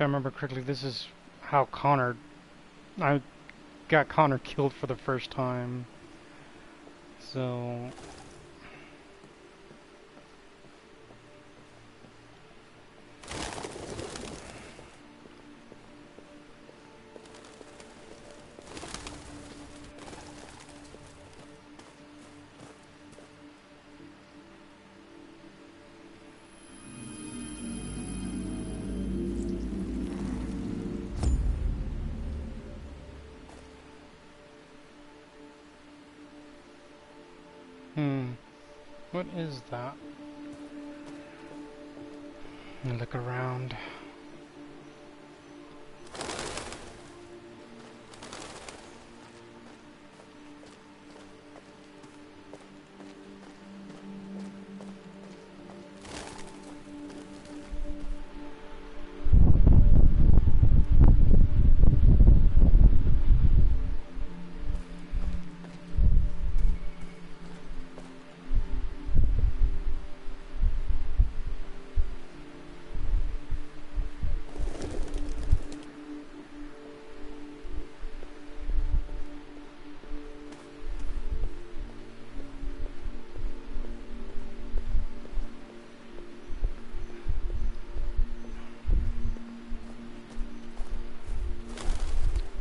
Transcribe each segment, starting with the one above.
I remember correctly, this is how I got Connor killed for the first time. So... What is that? Let me look around.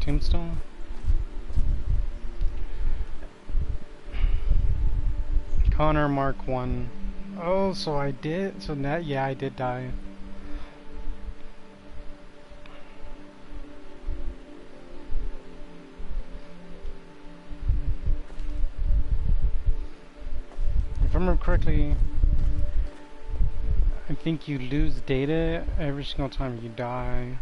Tombstone? Connor Mark 1. Oh, so I did. So that, yeah, I did die. If I remember correctly, I think you lose data every single time you die.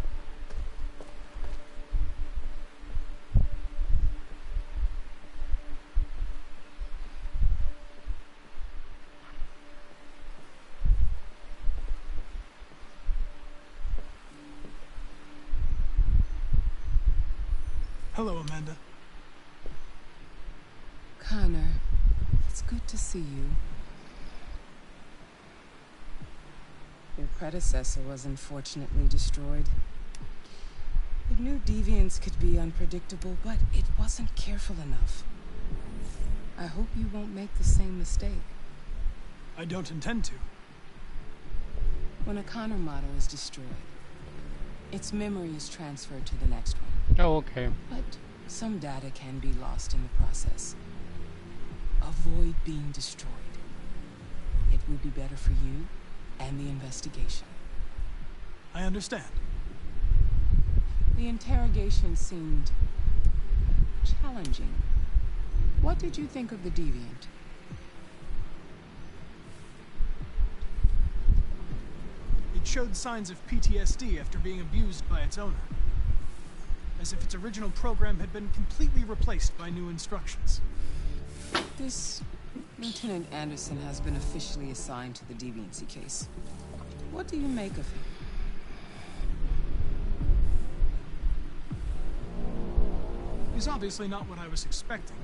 Hello, Amanda. Connor, it's good to see you. Your predecessor was unfortunately destroyed. It knew deviants could be unpredictable, but it wasn't careful enough. I hope you won't make the same mistake. I don't intend to. When a Connor model is destroyed, its memory is transferred to the next one. Oh, okay. But some data can be lost in the process. Avoid being destroyed. It would be better for you and the investigation. I understand. The interrogation seemed challenging. What did you think of the deviant? It showed signs of PTSD after being abused by its owner. As if its original program had been completely replaced by new instructions. This Lieutenant Anderson has been officially assigned to the deviancy case. What do you make of him? He's obviously not what I was expecting.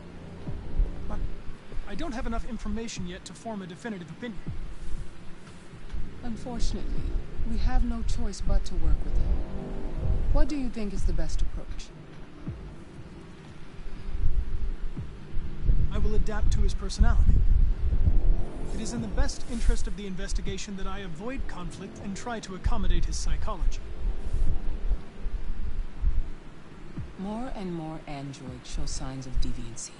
But I don't have enough information yet to form a definitive opinion. Unfortunately, we have no choice but to work with him. What do you think is the best approach? I will adapt to his personality. It is in the best interest of the investigation that I avoid conflict and try to accommodate his psychology. More and more androids show signs of deviancy.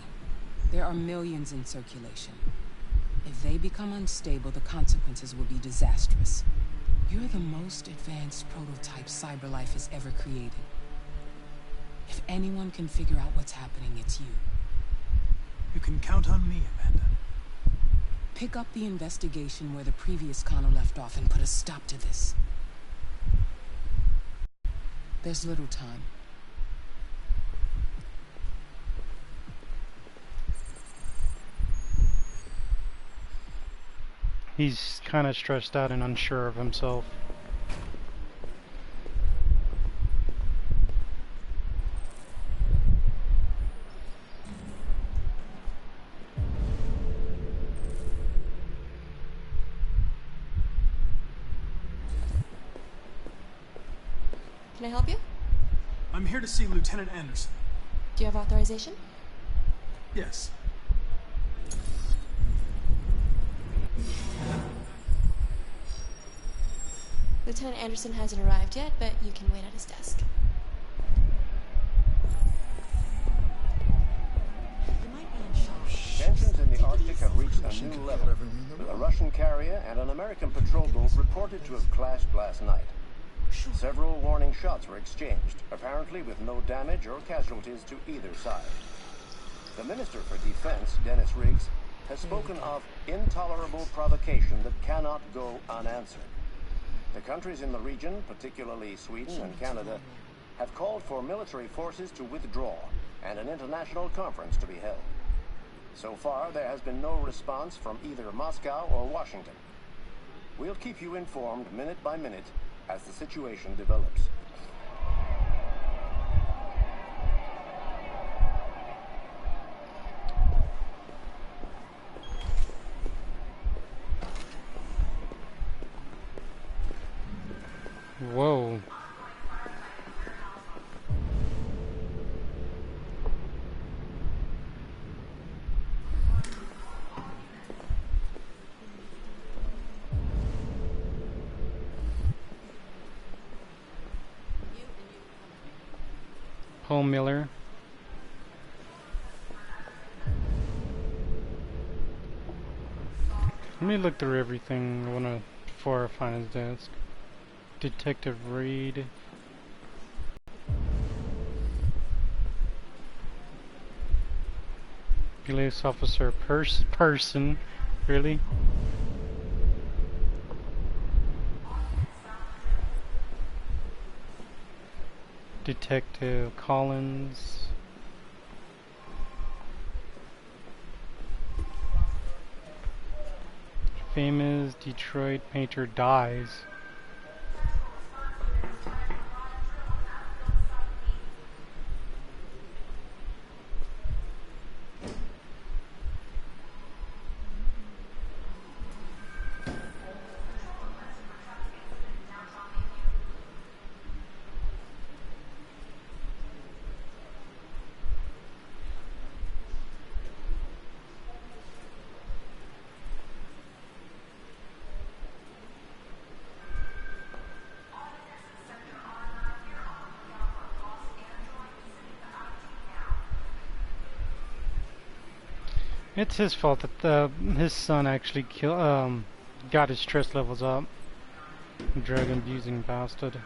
There are millions in circulation. If they become unstable, the consequences will be disastrous. You're the most advanced prototype CyberLife has ever created. If anyone can figure out what's happening, it's you. You can count on me, Amanda. Pick up the investigation where the previous Connor left off and put a stop to this. There's little time. He's kind of stressed out and unsure of himself. Can I help you? I'm here to see Lieutenant Anderson. Do you have authorization? Yes. Lieutenant Anderson hasn't arrived yet, but you can wait at his desk. Tensions in the Arctic have reached a new level, with a Russian carrier and an American patrol boat reported to have clashed last night. Several warning shots were exchanged, apparently with no damage or casualties to either side. The Minister for Defense, Dennis Riggs, has spoken of intolerable provocation that cannot go unanswered. The countries in the region, particularly Sweden and Canada, have called for military forces to withdraw and an international conference to be held. So far, there has been no response from either Moscow or Washington. We'll keep you informed minute by minute as the situation develops. Whoa. Paul Miller. Let me look through everything before I find his desk. Detective Reed. Police officer person. Really? Detective Collins. Famous Detroit painter dies. It's his fault that his son actually got his stress levels up. Drug abusing bastard.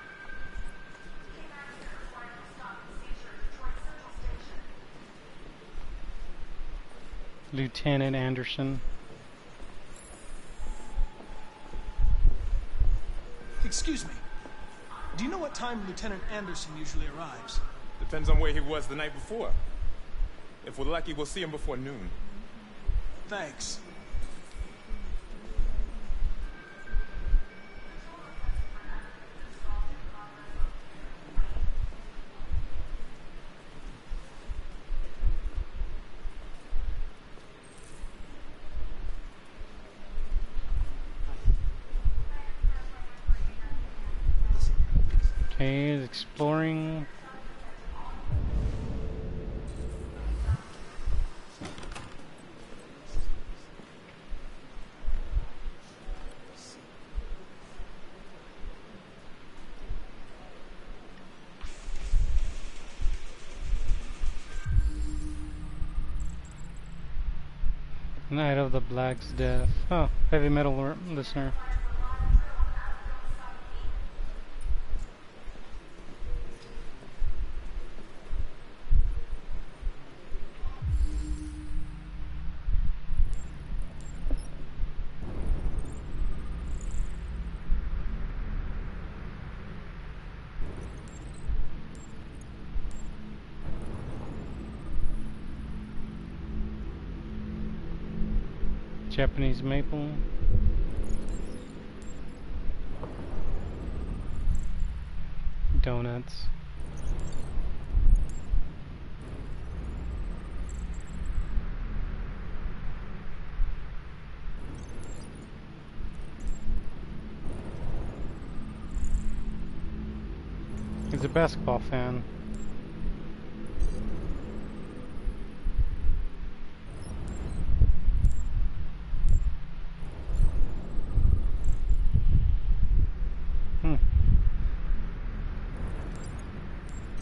Lieutenant Anderson. Excuse me. Do you know what time Lieutenant Anderson usually arrives? Depends on where he was the night before. If we're lucky, we'll see him before noon. Thanks. Okay, exploring. Night of the Black's Death. Oh, heavy metal listener. Japanese maple. Donuts. He's a basketball fan. The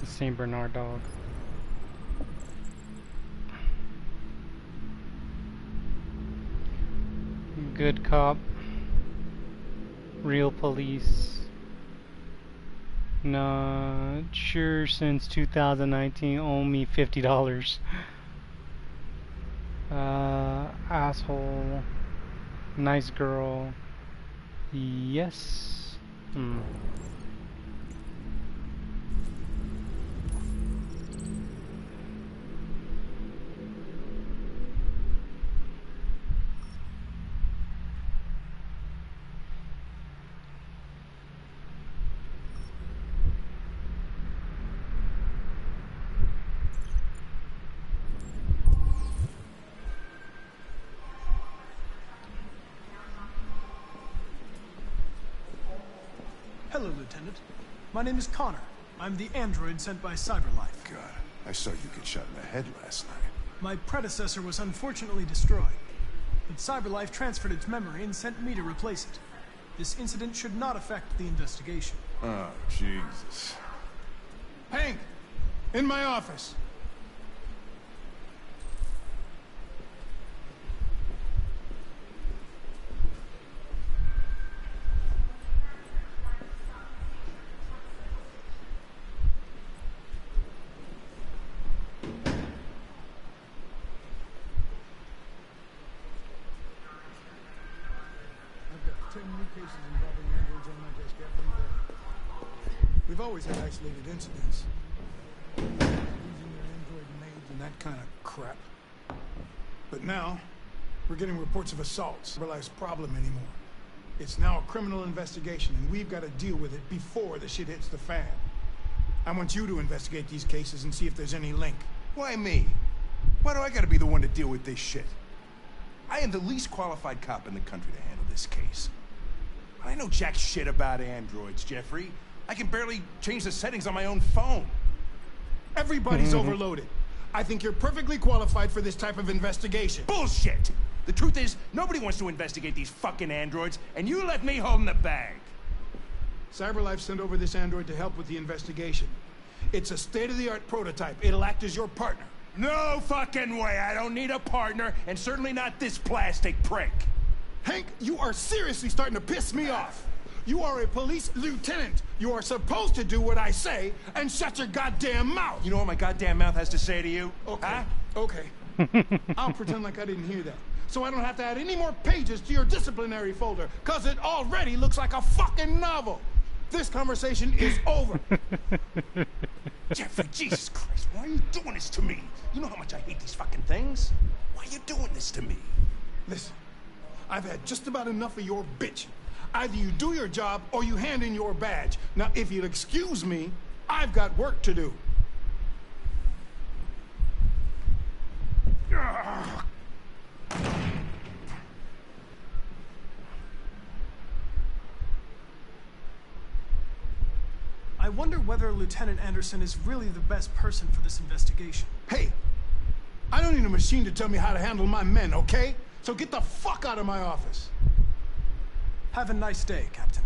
Saint Bernard dog. Good cop. Real police. Not sure since 2019. Owe me $50. Asshole. Nice girl. Yes. Hello, Lieutenant. My name is Connor. I'm the android sent by CyberLife. God, I saw you get shot in the head last night. My predecessor was unfortunately destroyed, but CyberLife transferred its memory and sent me to replace it. This incident should not affect the investigation. Oh, Jesus. Hank! In my office! We've always had isolated incidents. Using their android maids and that kind of crap. But now, we're getting reports of assaults. CyberLife's problem anymore. It's now a criminal investigation, and we've got to deal with it before the shit hits the fan. I want you to investigate these cases and see if there's any link. Why me? Why do I gotta be the one to deal with this shit? I am the least qualified cop in the country to handle this case. I know jack shit about androids, Jeffrey. I can barely change the settings on my own phone. Everybody's overloaded. I think you're perfectly qualified for this type of investigation. Bullshit! The truth is, nobody wants to investigate these fucking androids, and you left me holding the bag. CyberLife sent over this android to help with the investigation. It's a state-of-the-art prototype. It'll act as your partner. No fucking way! I don't need a partner, and certainly not this plastic prick. Hank, you are seriously starting to piss me off. You are a police lieutenant. You are supposed to do what I say and shut your goddamn mouth. You know what my goddamn mouth has to say to you? Okay, huh? okay. I'll pretend like I didn't hear that. So I don't have to add any more pages to your disciplinary folder, because it already looks like a fucking novel. This conversation is over. Jeffrey, Jesus Christ, why are you doing this to me? You know how much I hate these fucking things. Why are you doing this to me? Listen, I've had just about enough of your bitching. Either you do your job or you hand in your badge. Now, if you'll excuse me, I've got work to do. I wonder whether Lieutenant Anderson is really the best person for this investigation. Hey, I don't need a machine to tell me how to handle my men, okay? So get the fuck out of my office. Have a nice day, Captain.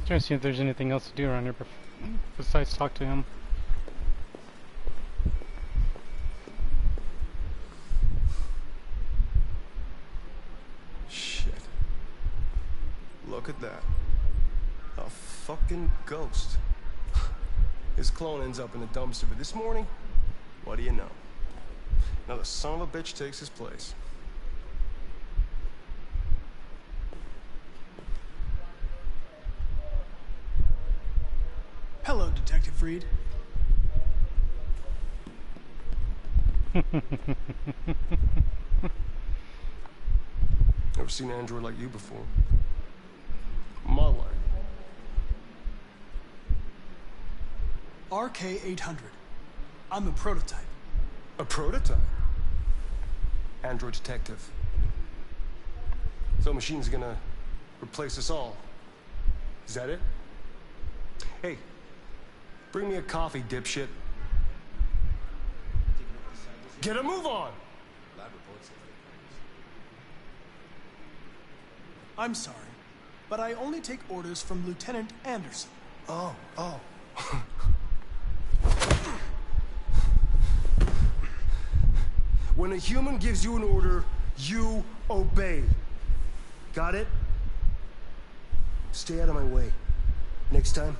Trying to see if there's anything else to do around here besides talk to him. Shit. Look at that. A fucking ghost. His clone ends up in the dumpster, but this morning, what do you know? Now the son of a bitch takes his place. Hello, Detective Freed. Never seen an android like you before. RK-800. I'm the prototype. A prototype? Android detective. So machine's gonna replace us all. Is that it? Hey, bring me a coffee, dipshit. Get a move on! I'm sorry, but I only take orders from Lieutenant Anderson. Oh. When a human gives you an order, you obey. Got it? Stay out of my way. Next time,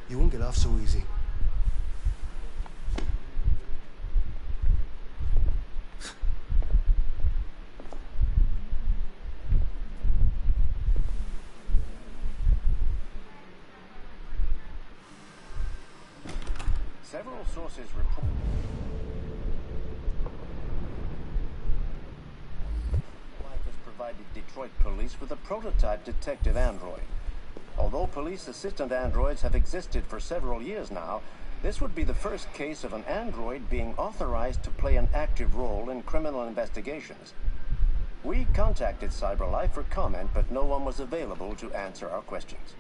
you won't get off so easy. Several sources report Life has provided Detroit police with a prototype detective android. Although police assistant androids have existed for several years now, this would be the first case of an android being authorized to play an active role in criminal investigations. We contacted CyberLife for comment, but no one was available to answer our questions.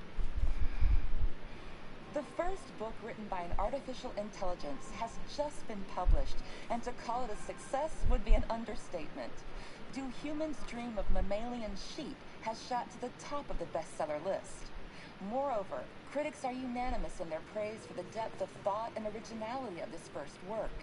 The first book written by an artificial intelligence has just been published, and to call it a success would be an understatement. Do Humans Dream of Mammalian Sheep has shot to the top of the bestseller list. Moreover, critics are unanimous in their praise for the depth of thought and originality of this first work.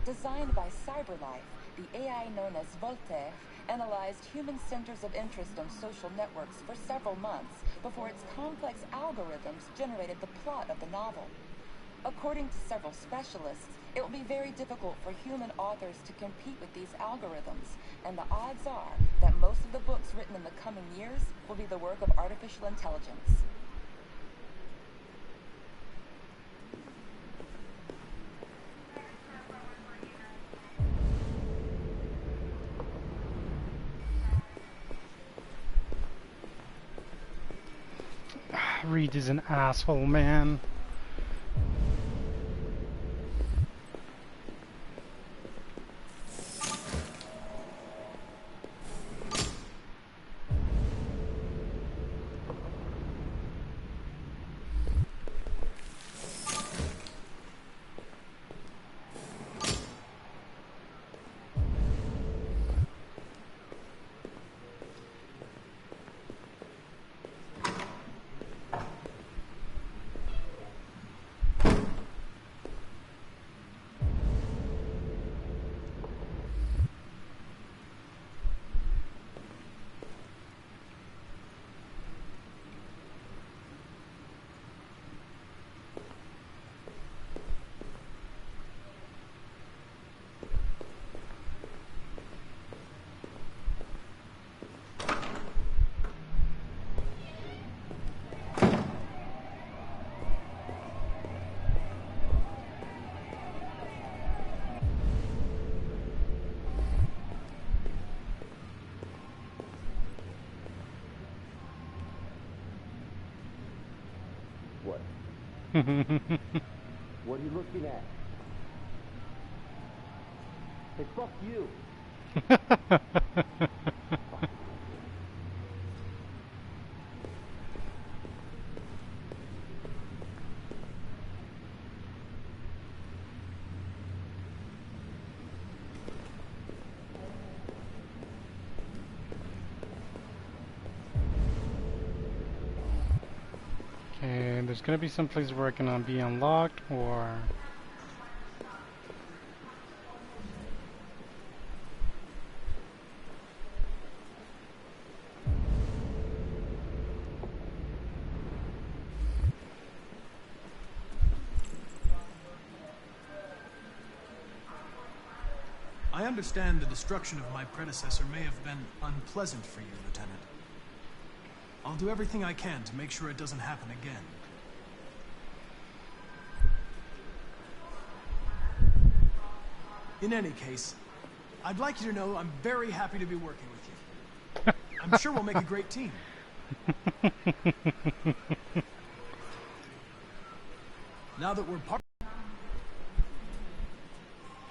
Designed by CyberLife, the AI known as Voltaire analyzed human centers of interest on social networks for several months before its complex algorithms generated the plot of the novel. According to several specialists, it will be very difficult for human authors to compete with these algorithms, and the odds are that most of the books written in the coming years will be the work of artificial intelligence. Reed is an asshole, man. What? What are you looking at? Hey, fuck you! Okay, there's gonna be some place where it can be unlocked, or... I understand the destruction of my predecessor may have been unpleasant for you, Lieutenant. I'll do everything I can to make sure it doesn't happen again. In any case, I'd like you to know I'm very happy to be working with you. I'm sure we'll make a great team. Now that we're part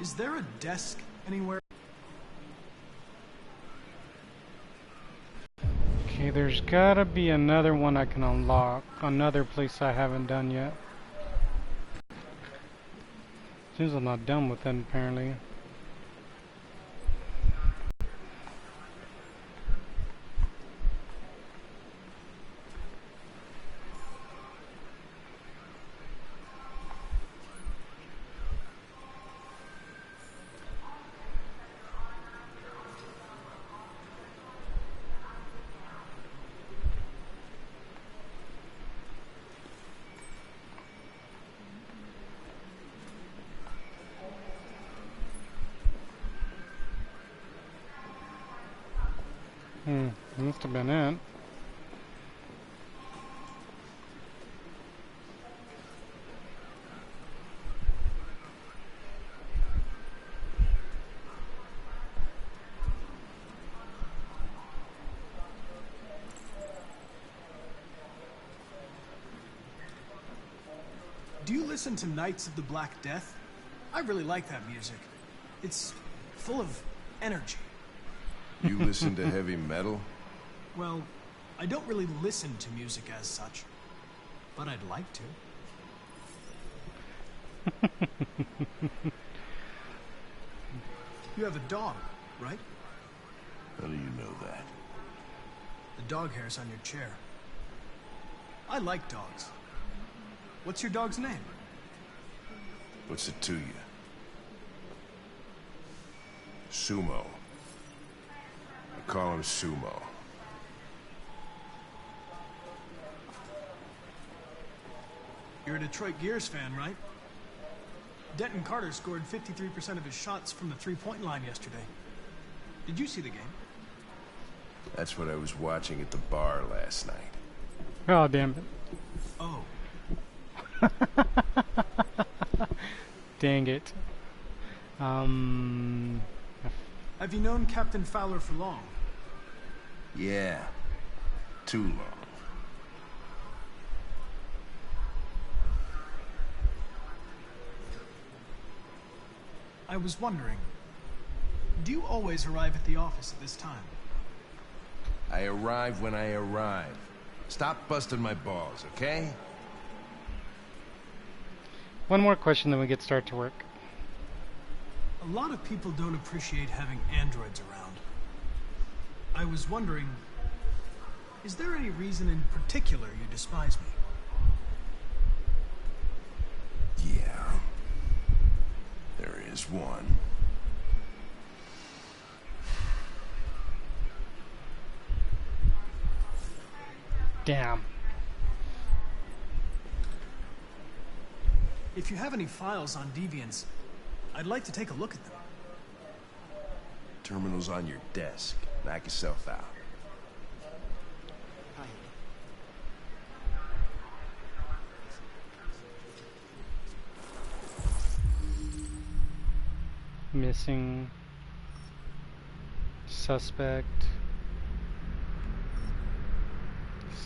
Is there a desk anywhere? Okay, there's gotta be another one I can unlock. Another place I haven't done yet. Seems I'm not done with it, apparently. Must have been it. Do you listen to Knights of the Black Death? I really like that music. It's full of energy. You listen to heavy metal? Well, I don't really listen to music as such, but I'd like to. You have a dog, right? How do you know that? The dog hair's on your chair. I like dogs. What's your dog's name? What's it to you? Sumo. I call him Sumo. You're a Detroit Gears fan, right? Denton Carter scored 53% of his shots from the three-point line yesterday. Did you see the game? That's what I was watching at the bar last night. Oh, damn it. Oh. Dang it. Have you known Captain Fowler for long? Yeah. Too long. I was wondering, do you always arrive at the office at this time? I arrive when I arrive. Stop busting my balls, okay? One more question, then we get start to work. A lot of people don't appreciate having androids around. I was wondering, is there any reason in particular you despise me? Yeah. There is one. Damn. If you have any files on Deviants, I'd like to take a look at them. Terminal's on your desk. Knock yourself out. Missing suspect.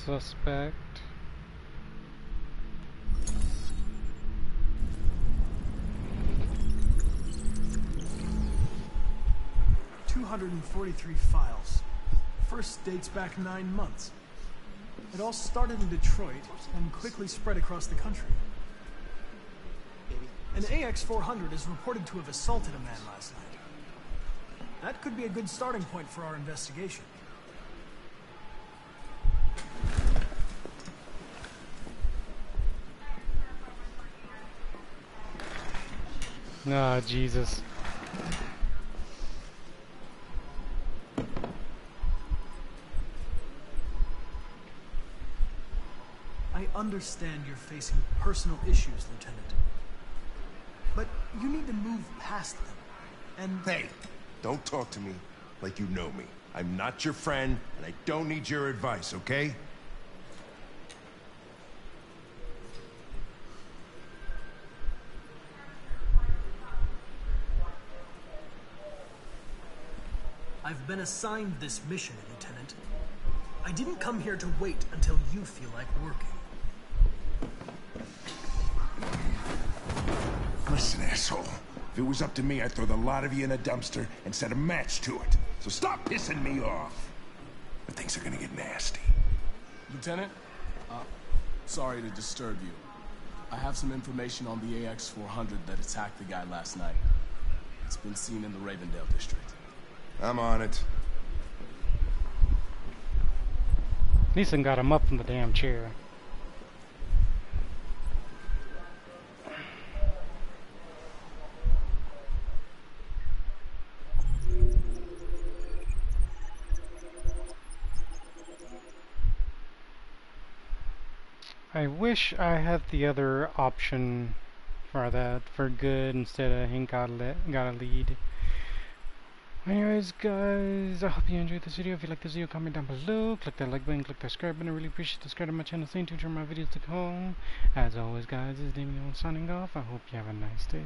Suspect. .243 files. First dates back 9 months. It all started in Detroit and quickly spread across the country. An AX-400 is reported to have assaulted a man last night. That could be a good starting point for our investigation. Ah, Jesus. I understand you're facing personal issues, Lieutenant. But you need to move past them. And... Hey, don't talk to me like you know me. I'm not your friend, and I don't need your advice, okay? I've been assigned this mission, Lieutenant. I didn't come here to wait until you feel like working. Listen, asshole. If it was up to me, I'd throw the lot of you in a dumpster and set a match to it. So stop pissing me off. But things are gonna get nasty. Lieutenant, sorry to disturb you. I have some information on the AX-400 that attacked the guy last night. It's been seen in the Ravendale district. I'm on it. Neeson got him up from the damn chair. I wish I had the other option for that, for good, instead of Hank got a lead. Anyways, guys, I hope you enjoyed this video. If you like this video, comment down below, click that like button, click that subscribe button. I really appreciate subscribing to my channel. Stay tuned for my videos to come. As always, guys, this is Damian signing off. I hope you have a nice day.